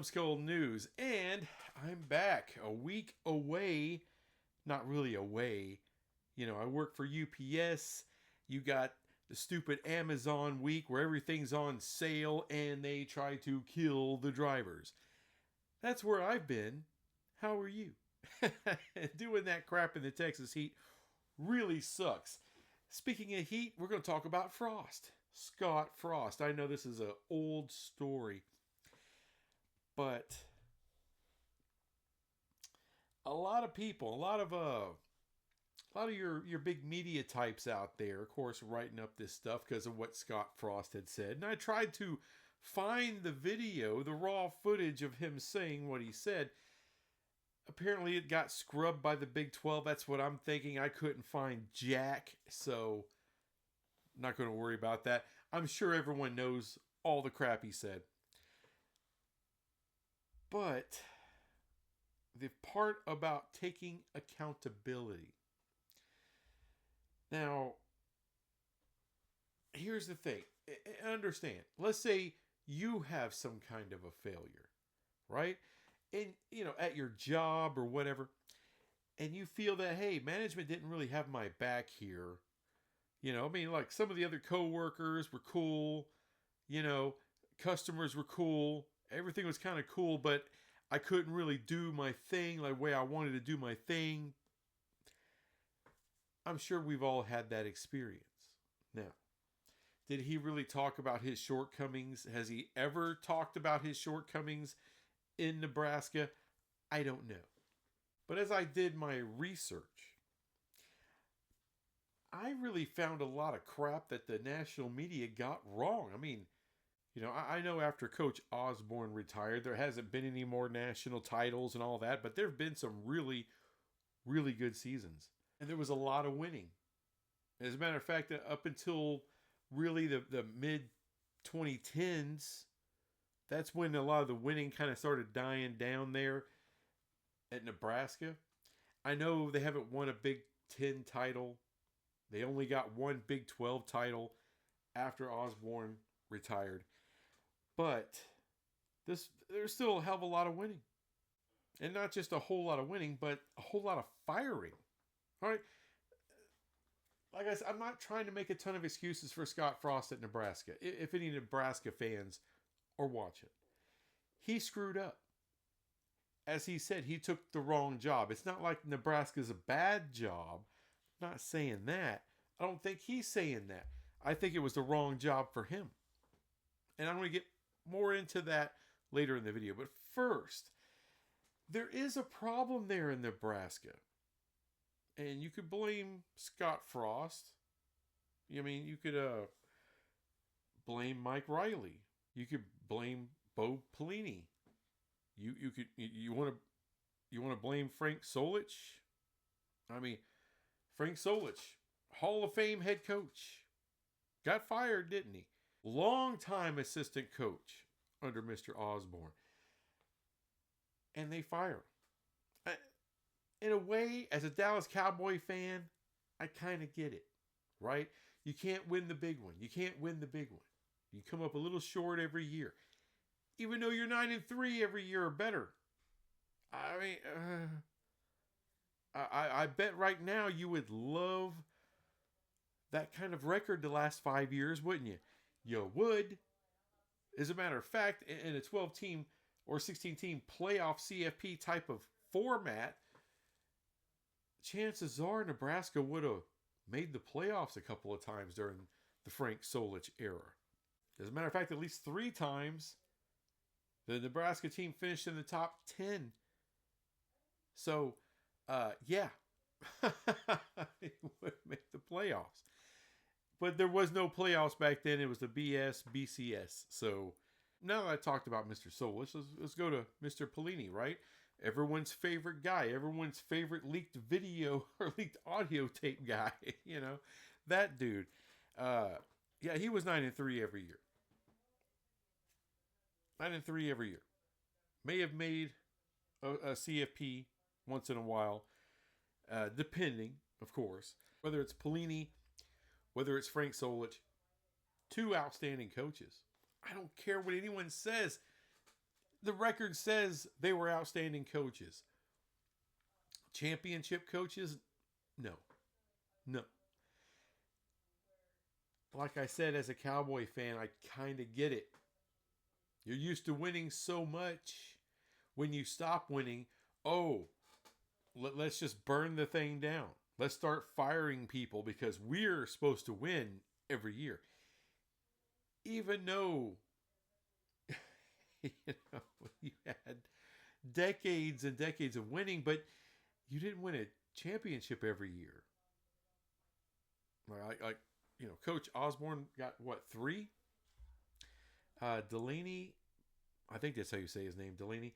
Numbskull News, and I'm back a week away. Not really away. You know, I work for UPS. You got the stupid Amazon week where everything's on sale and they try to kill the drivers. That's where I've been. How are you? Doing that crap in the Texas heat really sucks. Speaking of heat, we're going to talk about Frost. Scott Frost. I know this is an old story, but a lot of people, a lot of your big media types out there, of course, writing up this stuff because of what Scott Frost had said. And I tried to find the video, the raw footage of him saying what he said. Apparently it got scrubbed by the Big 12. That's what I'm thinking. I couldn't find jack, so not going to worry about that. I'm sure everyone knows all the crap he said. But the part about taking accountability. Now, here's the thing. Understand. Let's say you have some kind of a failure, right? And, you know, at your job or whatever, and you feel that, hey, management didn't really have my back here. You know, I mean, like some of the other coworkers were cool, you know, customers were cool, everything was kind of cool, but I couldn't really do my thing like the way I wanted to do my thing. I'm sure we've all had that experience. Now, did he really talk about his shortcomings? Has he ever talked about his shortcomings in Nebraska? I don't know. But as I did my research, I really found a lot of crap that the national media got wrong. I mean, you know, I know after Coach Osborne retired, there hasn't been any more national titles and all that, but there have been some really, really good seasons. And there was a lot of winning. As a matter of fact, up until really the mid 2010s, that's when a lot of the winning kind of started dying down there at Nebraska. I know they haven't won a Big 10 title. They only got one Big 12 title after Osborne retired. But there's still a hell of a lot of winning. And not just a whole lot of winning, but a whole lot of firing. All right. Like I said, I'm not trying to make a ton of excuses for Scott Frost at Nebraska. If any Nebraska fans are watching, he screwed up. As he said, he took the wrong job. It's not like Nebraska's a bad job. I'm not saying that. I don't think he's saying that. I think it was the wrong job for him. And I'm going to get more into that later in the video. But first, there is a problem there in Nebraska. And you could blame Scott Frost. I mean, you could blame Mike Riley. You could blame Bo Pelini. You want to blame Frank Solich? I mean, Frank Solich, Hall of Fame head coach, got fired, didn't he? Long-time assistant coach under Mr. Osborne. And they fire him. In a way, as a Dallas Cowboy fan, I kind of get it, right? You can't win the big one. You can't win the big one. You come up a little short every year. Even though you're 9-3 every year or better. I mean, I bet right now you would love that kind of record the last 5 years, wouldn't you? You would. As a matter of fact, in a 12-team or 16-team playoff CFP type of format, chances are Nebraska would have made the playoffs a couple of times during the Frank Solich era. As a matter of fact, at least 3 times, the Nebraska team finished in the top 10. So, yeah, it would make the playoffs. But there was no playoffs back then. It was the BCS. So, now that I talked about Mr. Solich, let's go to Mr. Pelini, right? Everyone's favorite guy. Everyone's favorite leaked video or leaked audio tape guy. You know, that dude. Yeah, he was 9-3 every year. 9-3 every year. May have made a CFP once in a while, depending, of course. Whether it's Pelini, whether it's Frank Solich, 2 outstanding coaches. I don't care what anyone says. The record says they were outstanding coaches. Championship coaches? No. No. Like I said, as a Cowboy fan, I kind of get it. You're used to winning so much. When you stop winning, oh, let's just burn the thing down. Let's start firing people because we're supposed to win every year. Even though you you had decades and decades of winning, but you didn't win a championship every year. Coach Osborne got what, 3? Delaney, I think that's how you say his name, Delaney.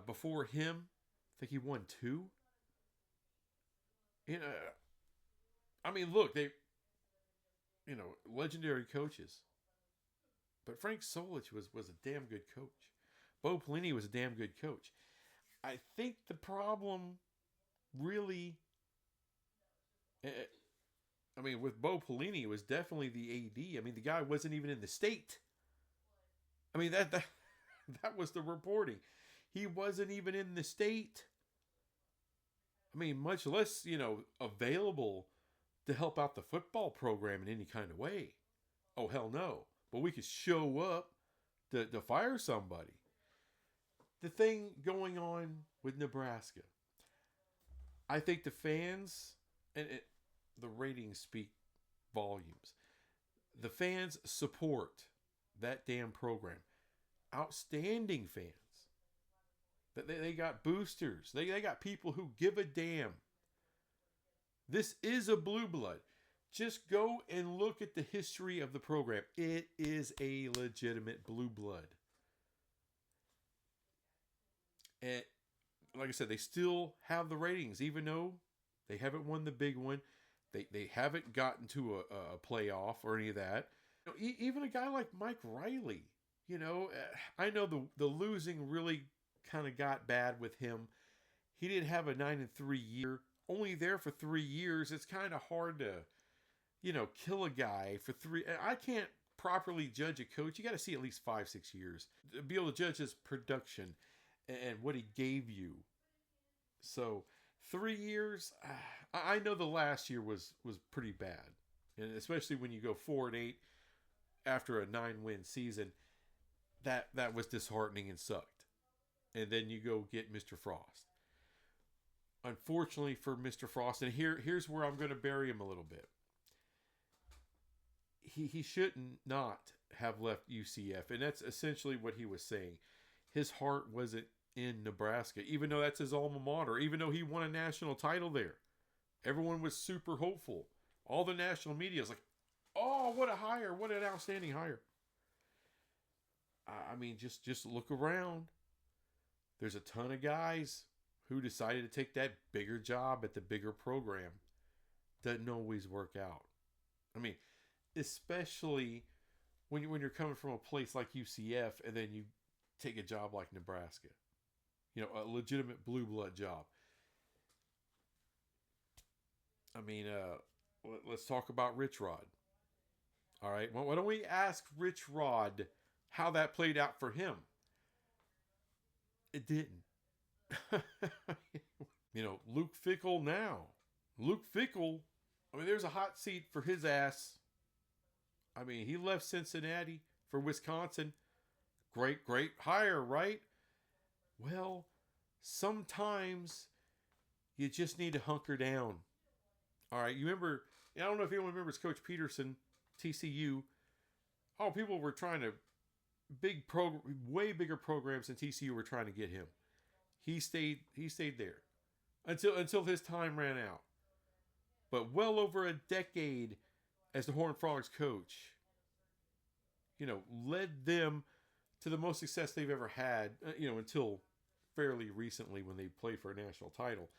Before him, I think he won 2. You know, I mean, look, legendary coaches. But Frank Solich was a damn good coach. Bo Pelini was a damn good coach. I think the problem really, with Bo Pelini, it was definitely the AD. I mean, the guy wasn't even in the state. I mean, that was the reporting. He wasn't even in the state. I mean, much less, available to help out the football program in any kind of way. Oh, hell no. But we could show up to fire somebody. The thing going on with Nebraska, I think the fans, the ratings speak volumes. The fans support that damn program. Outstanding fans. They got boosters. They got people who give a damn. This is a blue blood. Just go and look at the history of the program. It is a legitimate blue blood. And like I said, they still have the ratings, even though they haven't won the big one. They haven't gotten to a playoff or any of that. Even a guy like Mike Riley, I know the losing really kind of got bad with him. He didn't have a 9-3 year. Only there for 3 years. It's kind of hard to, kill a guy for 3. I can't properly judge a coach. You got to see at least 5-6 years to be able to judge his production and what he gave you. So 3 years, I know the last year was pretty bad. And especially when you go 4-8 after a 9-win season, that was disheartening and sucked. And then you go get Mr. Frost. Unfortunately for Mr. Frost, and here's where I'm going to bury him a little bit. He shouldn't not have left UCF, and that's essentially what he was saying. His heart wasn't in Nebraska, even though that's his alma mater, even though he won a national title there. Everyone was super hopeful. All the national media is like, oh, what a hire, what an outstanding hire. I mean, just look around. There's a ton of guys who decided to take that bigger job at the bigger program. Doesn't always work out. I mean, especially when you're coming from a place like UCF and then you take a job like Nebraska. A legitimate blue blood job. I mean, let's talk about Rich Rod. All right, why don't we ask Rich Rod how that played out for him? It didn't. Luke Fickell now. Luke Fickell, there's a hot seat for his ass. He left Cincinnati for Wisconsin. Great hire, right? Well, sometimes you just need to hunker down. All right, you remember, I don't know if anyone remembers Coach Peterson, TCU. Oh, people were trying to, way bigger programs than TCU were trying to get him. He stayed there until his time ran out. But well over a decade as the Horned Frogs coach, led them to the most success they've ever had, until fairly recently when they played for a national title.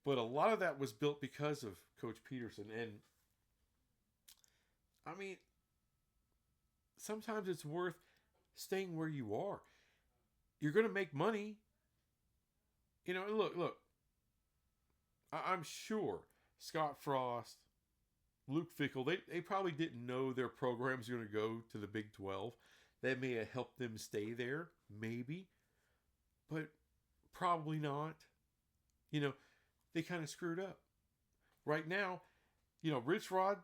But a lot of that was built because of Coach Peterson. And, sometimes it's worth staying where you are. You're going to make money. Look. I'm sure Scott Frost, Luke Fickell, they probably didn't know their programs were going to go to the Big 12. That may have helped them stay there, maybe, but probably not. You know, they kind of screwed up. Right now, Rich Rod,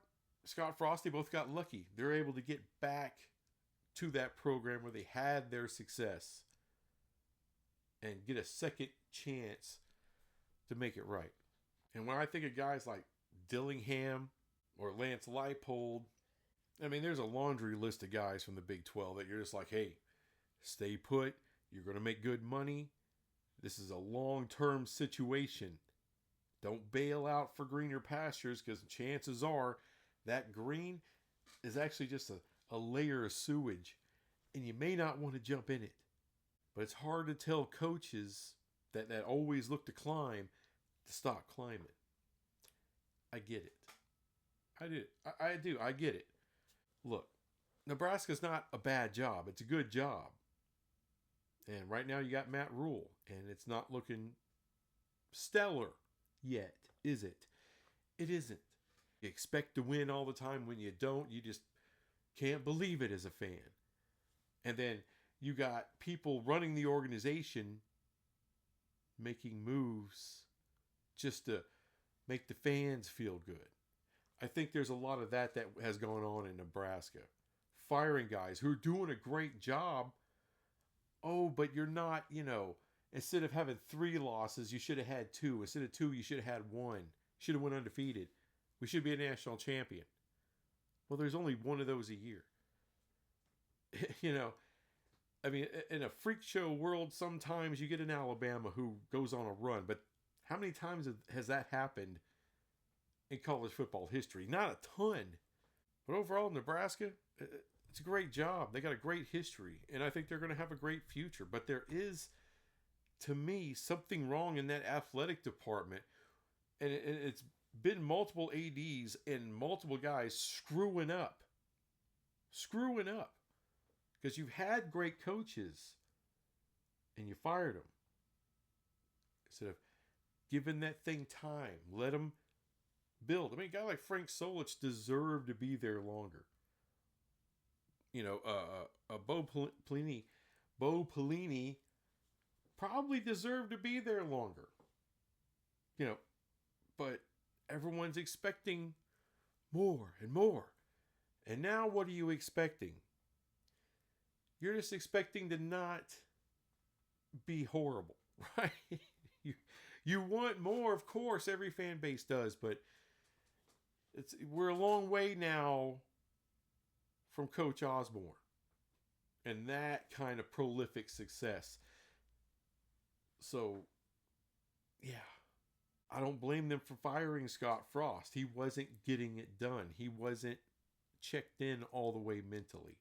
Scott Frost, they both got lucky. They're able to get back to that program where they had their success and get a second chance to make it right. And when I think of guys like Dillingham or Lance Leipold, I mean, there's a laundry list of guys from the Big 12 that you're just like, hey, stay put. You're going to make good money. This is a long-term situation. Don't bail out for greener pastures, because chances are that green is actually just a layer of sewage, and you may not want to jump in it. But it's hard to tell coaches that always look to climb to stop climbing. I get it. I do. I get it. Look, Nebraska's not a bad job. It's a good job. And right now you got Matt Rule, and it's not looking stellar yet, is it? It isn't. You expect to win all the time. When you don't, you just can't believe it as a fan. And then you got people running the organization making moves just to make the fans feel good. I think there's a lot of that has gone on in Nebraska. Firing guys who are doing a great job. Oh, but you're not, instead of having 3 losses, you should have had 2. Instead of 2, you should have had 1. Should have went undefeated. We should be a national champion. Well, there's only one of those a year. I mean, in a freak show world, sometimes you get an Alabama who goes on a run. But how many times has that happened in college football history? Not a ton. But overall, Nebraska, it's a great job. They got a great history, and I think they're going to have a great future. But there is, to me, something wrong in that athletic department, and it's been multiple ADs and multiple guys screwing up, because you've had great coaches, and you fired them instead of giving that thing time. Let them build. I mean, a guy like Frank Solich deserved to be there longer. Bo Pelini probably deserved to be there longer. But everyone's expecting more and more. And now what are you expecting? You're just expecting to not be horrible, right? You want more, of course, every fan base does, but we're a long way now from Coach Osborne and that kind of prolific success. So, yeah, I don't blame them for firing Scott Frost. He wasn't getting it done. He wasn't checked in all the way mentally.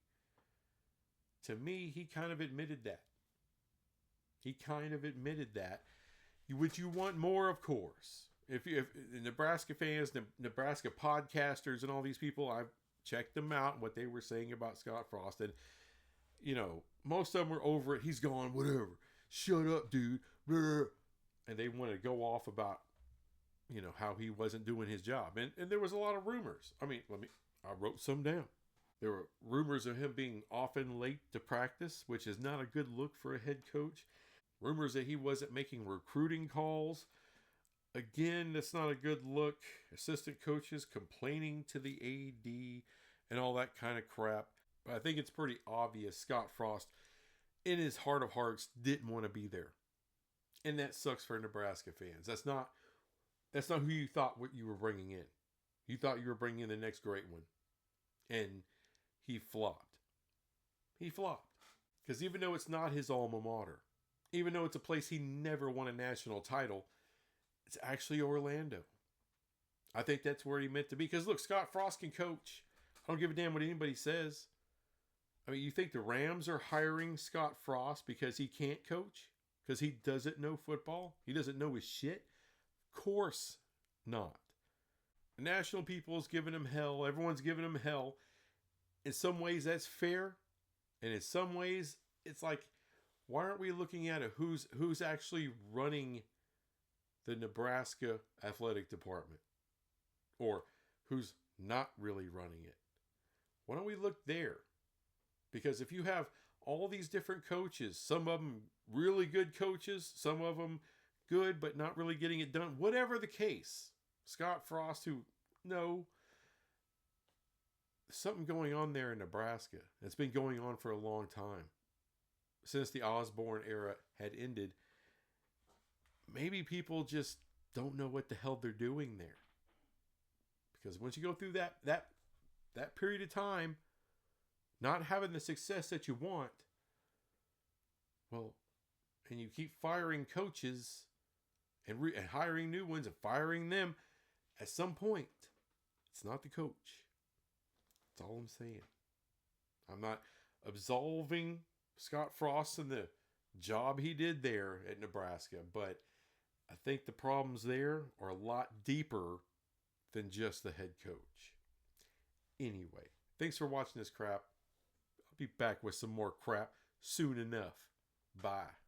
To me, he kind of admitted that. Would you want more? Of course. If Nebraska fans, Nebraska podcasters, and all these people, I've checked them out, what they were saying about Scott Frost, and most of them were over it. He's gone, whatever. Shut up, dude. And they wanted to go off about, how he wasn't doing his job, and there was a lot of rumors. I wrote some down. There were rumors of him being often late to practice, which is not a good look for a head coach. Rumors that he wasn't making recruiting calls. Again, that's not a good look. Assistant coaches complaining to the AD and all that kind of crap. But I think it's pretty obvious Scott Frost, in his heart of hearts, didn't want to be there. And that sucks for Nebraska fans. That's not who you thought what you were bringing in. You thought you were bringing in the next great one. And he flopped. Because even though it's not his alma mater, even though it's a place he never won a national title, it's actually Orlando. I think that's where he meant to be. Because look, Scott Frost can coach. I don't give a damn what anybody says. I mean, you think the Rams are hiring Scott Frost because he can't coach? Because he doesn't know football? He doesn't know his shit? Of course not. The national people's giving him hell. Everyone's giving him hell. In some ways, that's fair. And in some ways, it's like, why aren't we looking at it? Who's actually running the Nebraska athletic department? Or who's not really running it? Why don't we look there? Because if you have all these different coaches, some of them really good coaches, some of them good but not really getting it done, whatever the case, Scott Frost, who, no, something going on there in Nebraska. It's been going on for a long time. Since the Osborne era had ended, maybe people just don't know what the hell they're doing there. Because once you go through that period of time, not having the success that you want, well, and you keep firing coaches and hiring new ones and firing them, at some point, it's not the coach. That's all I'm saying. I'm not absolving Scott Frost and the job he did there at Nebraska, but I think the problems there are a lot deeper than just the head coach. Anyway, thanks for watching this crap. I'll be back with some more crap soon enough. Bye.